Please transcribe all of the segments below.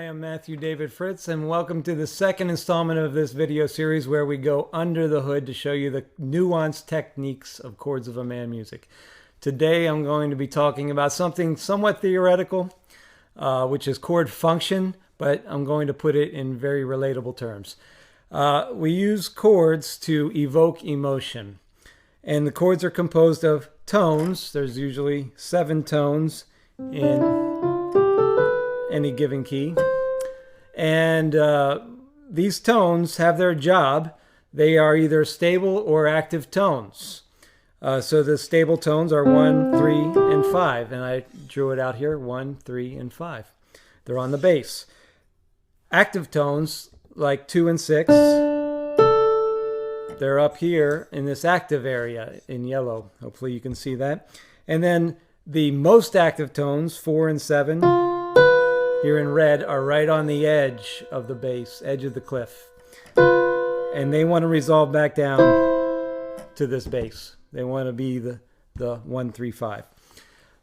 I'm Matthew David Fritz, and welcome to the second installment of this video series where we go under the hood to show you the nuanced techniques of chords of a man music. Today I'm going to be talking about something somewhat theoretical, which is chord function, but I'm going to put it in very relatable terms. We use chords to evoke emotion, and the chords are composed of tones. There's usually 7 tones in any given key, and these tones have their job. They are either stable or active tones. So the stable tones are 1, 3, and 5, and I drew it out here, 1, 3, and 5. They're on the bass. Active tones like 2 and 6, they're up here in this active area in yellow. Hopefully you can see that. And then the most active tones, 4 and 7, here in red, are right on the edge of the bass, edge of the cliff. And they want to resolve back down to this bass. They want to be the 1, 3, 5.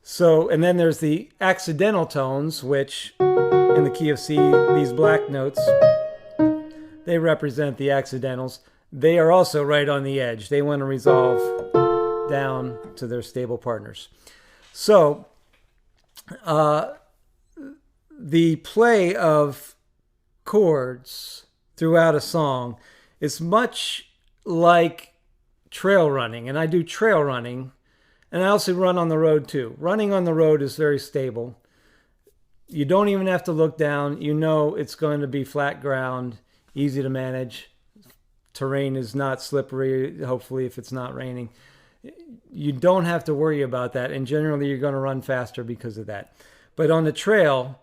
So, and then there's the accidental tones, which in the key of C, these black notes, they represent the accidentals. They are also right on the edge. They want to resolve down to their stable partners. So, the play of chords throughout a song is much like trail running, and I do trail running, and I also run on the road too. Running on the road is very stable. You don't even have to look down. You know it's going to be flat ground, easy to manage. Terrain is not slippery, hopefully, if it's not raining. You don't have to worry about that, and generally you're going to run faster because of that. But on the trail,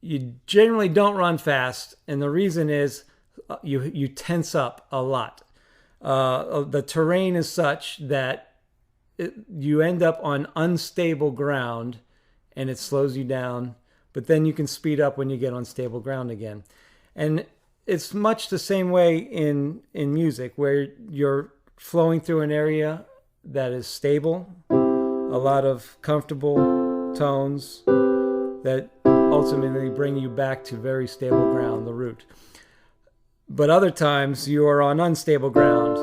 you generally don't run fast, and the reason is you tense up a lot. The terrain is such that you end up on unstable ground, and it slows you down, but then you can speed up when you get on stable ground again. And it's much the same way in music, where you're flowing through an area that is stable, a lot of comfortable tones that ultimately bring you back to very stable ground, the root. But other times you are on unstable ground.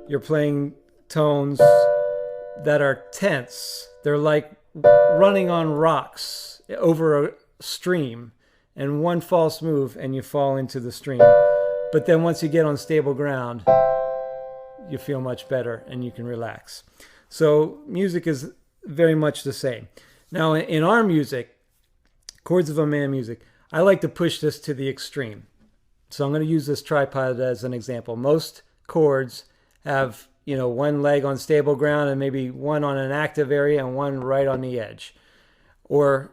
You're playing tones that are tense. They're like running on rocks over a stream, and one false move and you fall into the stream. But then once you get on stable ground, you feel much better and you can relax. So music is very much the same. Now in our music, chords of a man music, I like to push this to the extreme. So I'm going to use this tripod as an example. Most chords have, one leg on stable ground and maybe one on an active area and one right on the edge. Or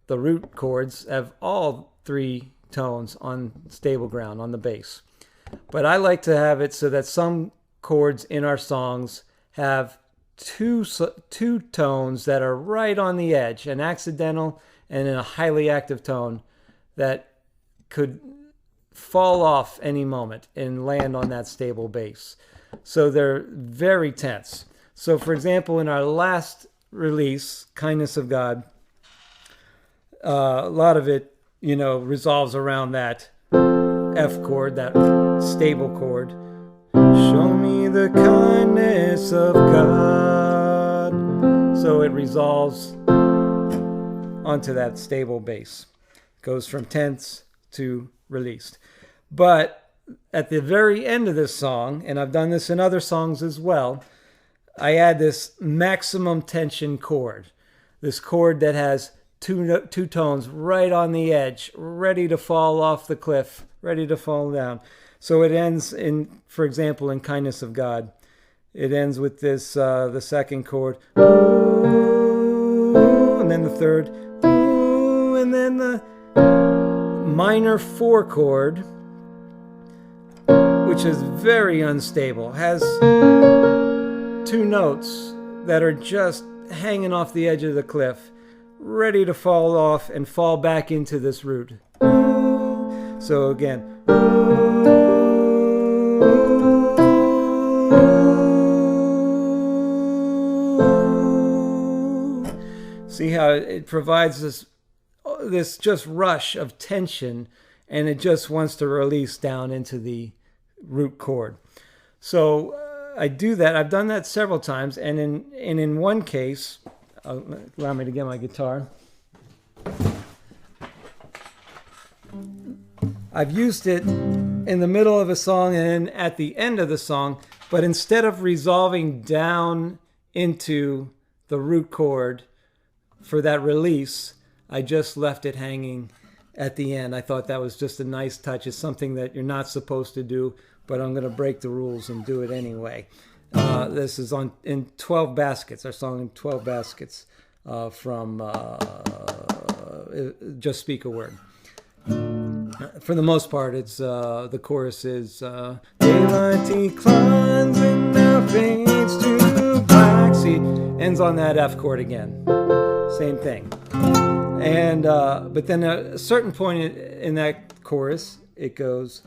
the root chords have all 3 tones on stable ground on the bass. But I like to have it so that some chords in our songs have two tones that are right on the edge, an accidental and in a highly active tone that could fall off any moment and land on that stable bass. So they're very tense. So for example, in our last release, Kindness of God, a lot of it, resolves around that F chord, that stable chord. Show me the kindness of God. So it resolves onto that stable bass. Goes from tense to released. But at the very end of this song, and I've done this in other songs as well, I add this maximum tension chord. This chord that has two tones right on the edge, ready to fall off the cliff, ready to fall down. So it ends in, for example, in Kindness of God, it ends with this, the second chord, and then the third, and then the minor 4 chord, which is very unstable, has 2 notes that are just hanging off the edge of the cliff, ready to fall off and fall back into this root. So again, see how it provides this this just rush of tension, and it just wants to release down into the root chord. So I do that. I've done that several times, and in one case, allow me to get my guitar. I've used it in the middle of a song and at the end of the song, but instead of resolving down into the root chord for that release, I just left it hanging at the end. I thought that was just a nice touch. It's something that you're not supposed to do, but I'm going to break the rules and do it anyway. This is in 12 Baskets, our song in 12 Baskets from Just Speak a Word. For the most part, it's the chorus is daylight declines and now fades to black. See, ends on that F chord again. Same thing. And but then at a certain point in that chorus, it goes,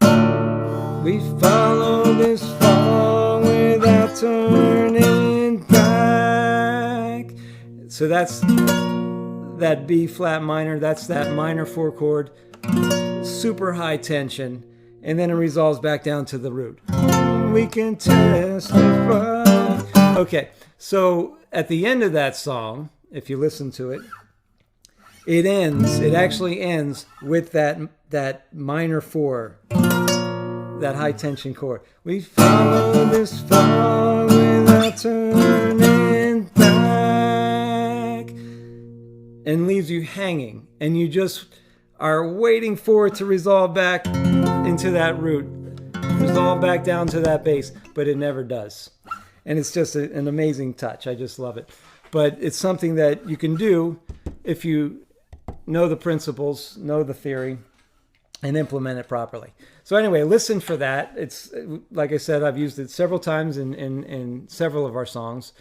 we follow this fall without turning back. So that's that B flat minor, that's that minor 4 chord, super high tension, and then it resolves back down to the root. We can testify. Okay, so at the end of that song, if you listen to it, it actually ends with that minor 4, that high tension chord. We follow this far without turning back, and leaves you hanging, and you just are waiting for it to resolve back into that root, resolve back down to that bass, but it never does. And it's just an amazing touch. I just love it. But it's something that you can do if you know the principles, know the theory, and implement it properly. So anyway, listen for that. It's, like I said, I've used it several times in several of our songs,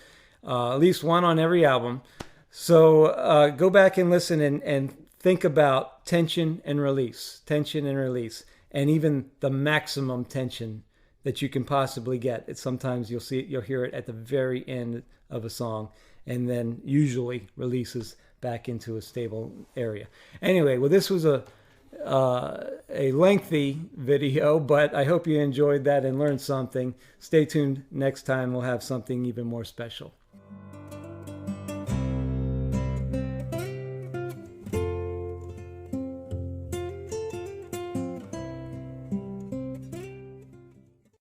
at least one on every album. So go back and listen and think about tension and release, and even the maximum tension that you can possibly get. Sometimes you'll hear it at the very end of a song, and then usually releases back into a stable area. Anyway, well, this was a lengthy video, but I hope you enjoyed that and learned something. Stay tuned. Next time we'll have something even more special.